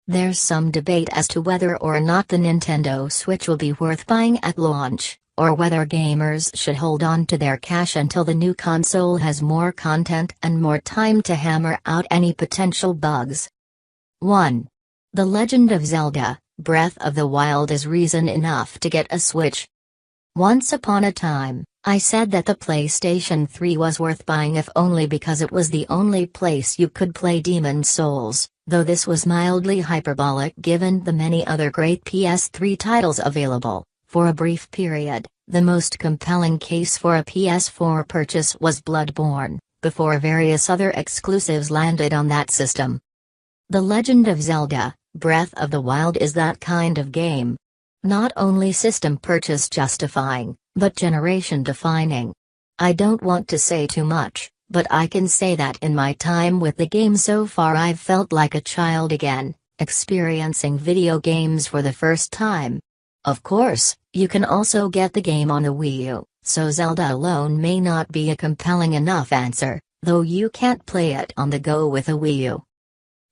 There's some debate as to whether or not the Nintendo Switch will be worth buying at launch, or whether gamers should hold on to their cash until the new console has more content and more time to hammer out any potential bugs. 1. The Legend of Zelda: Breath of the Wild is reason enough to get a Switch. Once upon a time, I said that the PlayStation 3 was worth buying if only because it was the only place you could play Demon's Souls, though this was mildly hyperbolic given the many other great PS3 titles available. For a brief period, the most compelling case for a PS4 purchase was Bloodborne, before various other exclusives landed on that system. The Legend of Zelda: Breath of the Wild is that kind of game. Not only system purchase justifying, but generation defining. I don't want to say too much, but I can say that in my time with the game so far I've felt like a child again, experiencing video games for the first time. Of course, you can also get the game on the Wii U, so Zelda alone may not be a compelling enough answer, though you can't play it on the go with a Wii U.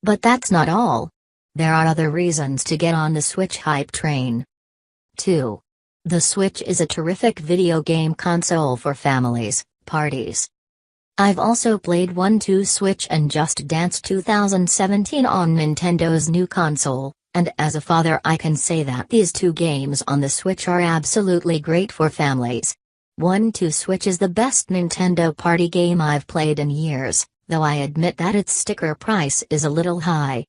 But that's not all. There are other reasons to get on the Switch hype train. 2. The Switch is a terrific video game console for families, parties. I've also played 1-2 Switch and Just Dance 2017 on Nintendo's new console, and as a father I can say that these two games on the Switch are absolutely great for families. 1-2 Switch is the best Nintendo party game I've played in years, though I admit that its sticker price is a little high.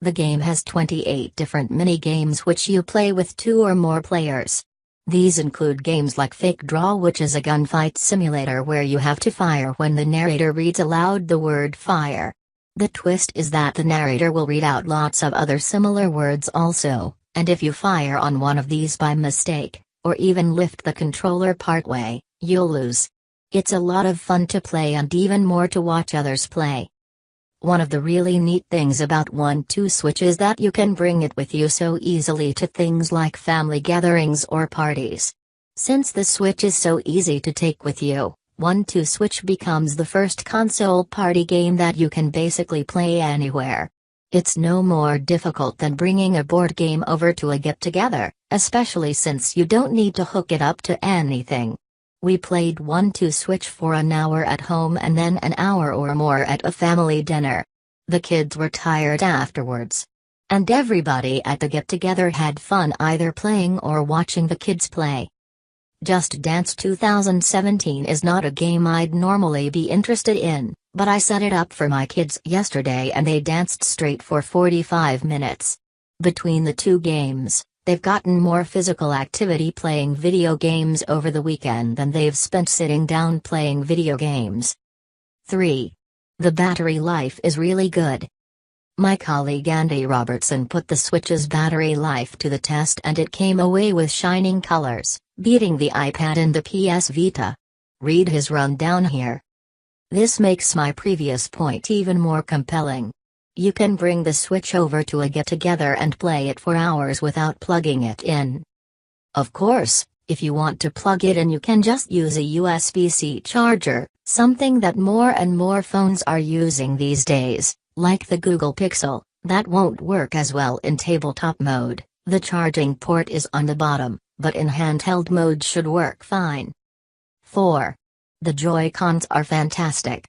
The game has 28 different mini-games which you play with 2 or more players. These include games like Fake Draw, which is a gunfight simulator where you have to fire when the narrator reads aloud the word fire. The twist is that the narrator will read out lots of other similar words also, and if you fire on one of these by mistake, or even lift the controller partway, you'll lose. It's a lot of fun to play and even more to watch others play. One of the really neat things about 1-2 Switch is that you can bring it with you so easily to things like family gatherings or parties. Since the Switch is so easy to take with you, 1-2 Switch becomes the first console party game that you can basically play anywhere. It's no more difficult than bringing a board game over to a get-together, especially since you don't need to hook it up to anything. We played 1-2 Switch for an hour at home and then an hour or more at a family dinner. The kids were tired afterwards. And everybody at the get-together had fun either playing or watching the kids play. Just Dance 2017 is not a game I'd normally be interested in, but I set it up for my kids yesterday and they danced straight for 45 minutes. Between the two games, they've gotten more physical activity playing video games over the weekend than they've spent sitting down playing video games. 3. The battery life is really good. My colleague Andy Robertson put the Switch's battery life to the test and it came away with shining colors, beating the iPad and the PS Vita. Read his rundown here. This makes my previous point even more compelling. You can bring the Switch over to a get-together and play it for hours without plugging it in. Of course, if you want to plug it in you can just use a USB-C charger, something that more and more phones are using these days, like the Google Pixel. That won't work as well in tabletop mode. The charging port is on the bottom, but in handheld mode should work fine. 4. The Joy-Cons are fantastic.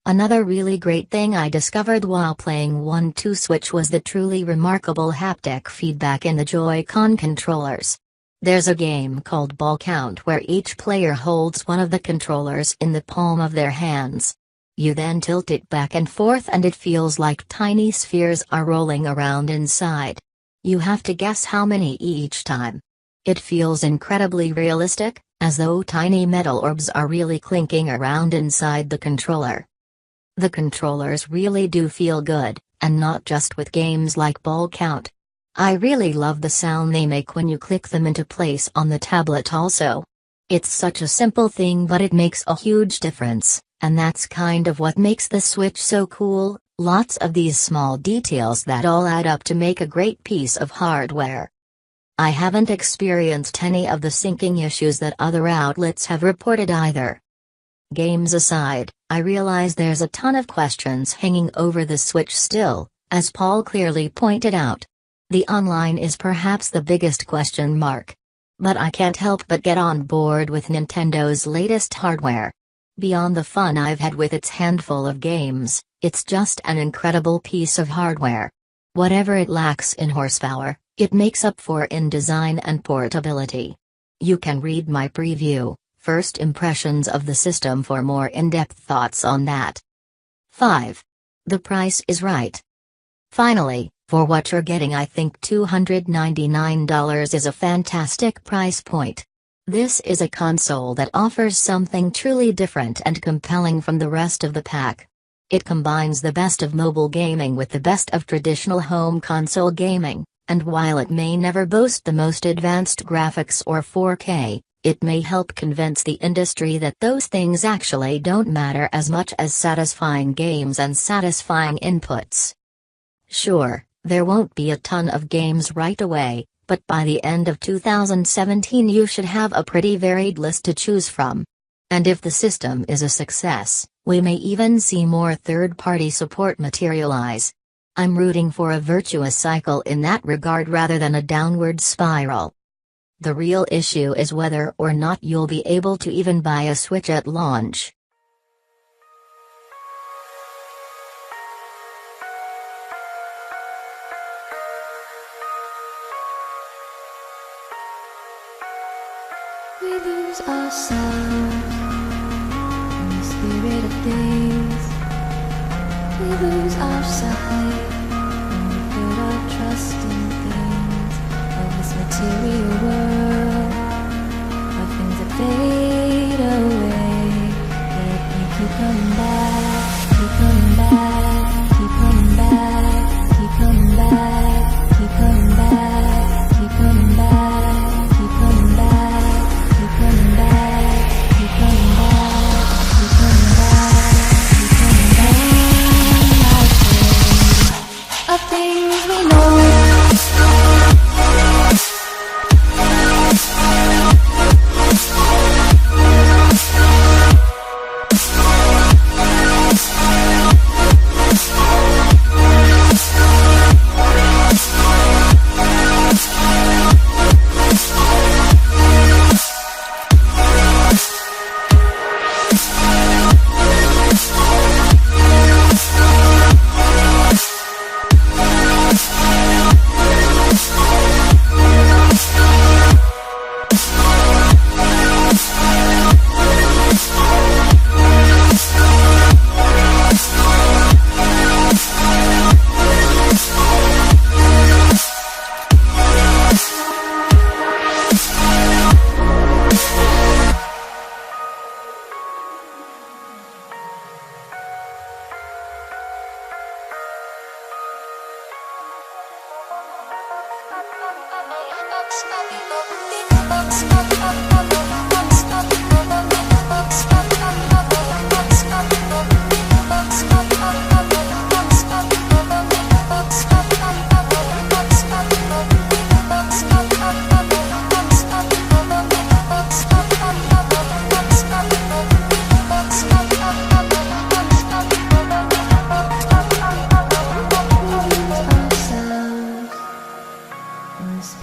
Another really great thing I discovered while playing 1-2 Switch was the truly remarkable haptic feedback in the Joy-Con controllers. There's a game called Ball Count where each player holds one of the controllers in the palm of their hands. You then tilt it back and forth and it feels like tiny spheres are rolling around inside. You have to guess how many each time. It feels incredibly realistic, as though tiny metal orbs are really clinking around inside the controller. The controllers really do feel good, and not just with games like Ball Count. I really love the sound they make when you click them into place on the tablet also. It's such a simple thing but it makes a huge difference, and that's kind of what makes the Switch so cool, lots of these small details that all add up to make a great piece of hardware. I haven't experienced any of the syncing issues that other outlets have reported either. Games aside, I realize there's a ton of questions hanging over the Switch still, As Paul clearly pointed out, the online is perhaps the biggest question mark. But I can't help but get on board with Nintendo's latest hardware. Beyond the fun I've had with its handful of games, it's just an incredible piece of hardware. Whatever it lacks in horsepower, it makes up for in design and portability. You can read my preview, First Impressions of the system, for more in-depth thoughts on that. 5. The price is right. Finally, for what you're getting, I think $299 is a fantastic price point. This is a console that offers something truly different and compelling from the rest of the pack. It combines the best of mobile gaming with the best of traditional home console gaming, and while it may never boast the most advanced graphics or 4K, it may help convince the industry that those things actually don't matter as much as satisfying games and satisfying inputs. Sure, there won't be a ton of games right away, but by the end of 2017 you should have a pretty varied list to choose from. And if the system is a success, we may even see more third-party support materialize. I'm rooting for a virtuous cycle in that regard rather than a downward spiral. The real issue is whether or not you'll be able to even buy a Switch at launch. We lose ourselves in the spirit of things. We lose our sight when we put our trust in things of this material world, of things that fade away. Yet you keep coming back, keep coming back, keep coming back, keep coming back, keep coming back, keep coming back, keep coming back. Keep coming back, keep coming back, keep coming back, keep coming back. Of things we know.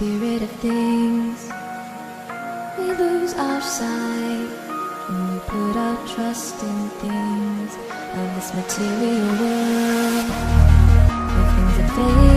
Spirit of things, we lose our sight when we put our trust in things of this material world, of things that fade.